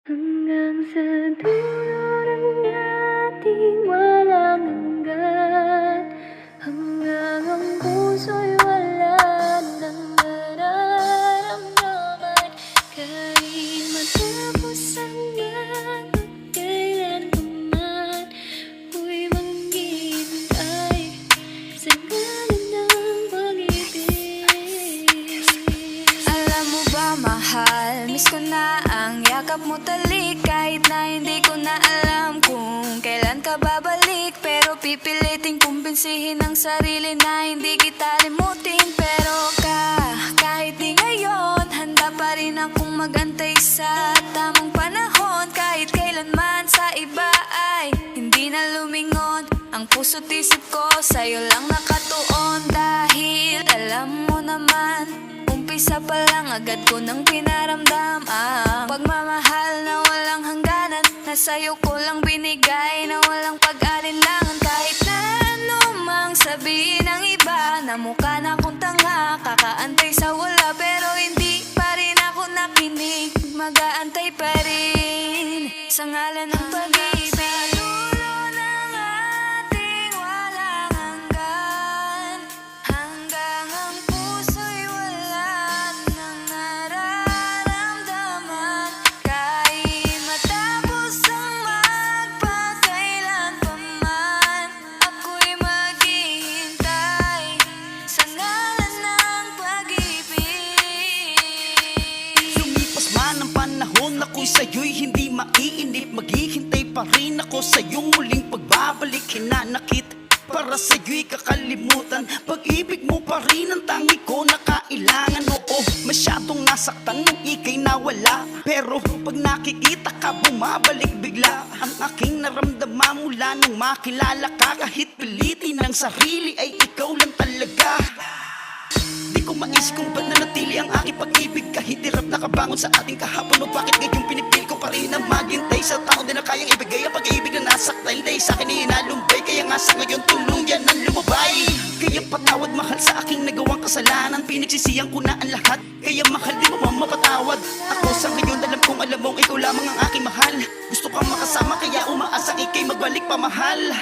Hanggang sa dulo ng ating walang hanggan, hanggang ang puso'y wala nang nararamdaman. Kahit matapos ang lahat, kailan pa man ako'y maghihintay sa ngalan ng pag-ibig. Alam mo ba, mahal, miss ko na ang yakap mo talik. Kahit na hindi ko na alam kung kailan ka babalik, pero pipiliting kumbinsihin ang sarili na hindi kita limutin. Pero kahit di ngayon, handa pa rin akong magantay sa tamang panahon. Kahit kailanman sa iba ay hindi na lumingon, ang puso't isip ko sa'yo lang nakatuon. Dahil alam mo naman, umpisa pa lang agad ko nang pinaramdam ang pagmamahal na walang hangganan, na sa'yo ko lang binigay na walang pag-alinlangan. Kahit na anumang sabihin ng iba, na mukha na akong tanga, kakaantay sa wala, pero hindi pa rin ako nakinig. Mag-aantay pa rin sa ngalan ng pag-ibig. Ako'y sa'yo'y hindi maiinip, maghihintay pa rin ako sa iyong muling pagbabalik. Hinanakit para sa'yo'y kakalimutan, pag-ibig mo pa rin ang tangi ko na kailangan. Oo, masyadong nasaktan nung ika'y nawala, pero pag nakikita ka bumabalik bigla ang aking naramdaman mula nung makilala ka. Kahit pilitin ng sarili ay ikaw lang talaga. Di ko mais kung ba't nanatili ang aking pag-ibig, kahit hirap nakabangon sa ating kahapon. O bakit ngayon pinipil ko pa rin ang maghintay sa tao din na kayang ibigay ang pag-ibig na nasaktan. Dahil sa akin inalumbay, kaya nga sa ngayon tuluyan ang lumabay. Kaya patawad mahal sa aking nagawang kasalanan, pinagsisihan ko na ang lahat, kaya mahal di mo mapatawad. Ako sa ngayon alam kong alam mong ikaw lamang ang aking mahal. Gusto kang makasama kaya umaasang ika'y magbalik pa, mahal.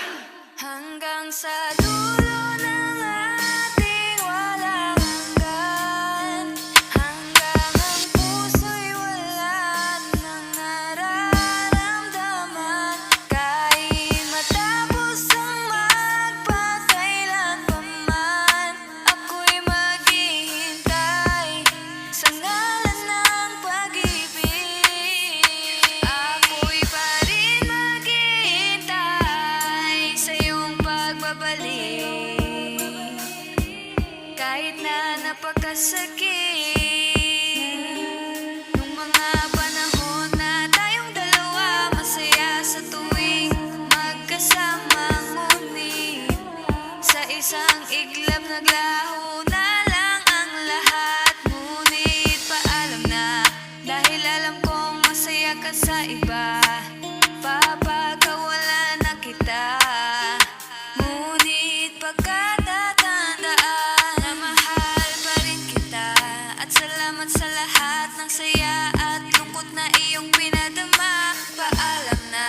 Hanggang sa dulo ng ating walang hanggan, hanggang ang puso'y wala nang nararamdaman. Kahit matapos ang magpakailan pa man, ako'y maghihintay sa ngalan ng pag-ibig. Ako'y pa rin maghihintay sa iyong pagbabalik, kahit na napakasakit. Nung mga panahon na tayong dalawa, masaya sa tuwing magkasama. Ngunit sa isang iglap naglaho na lang ang lahat. Ngunit paalam na, dahil alam kong masaya ka sa iba, papagkawalan na kita. Ngunit pagkatatandaan na mahal pa rin kita, at salamat sa lahat ng saya at lungkot na iyong pinadama. Paalam na.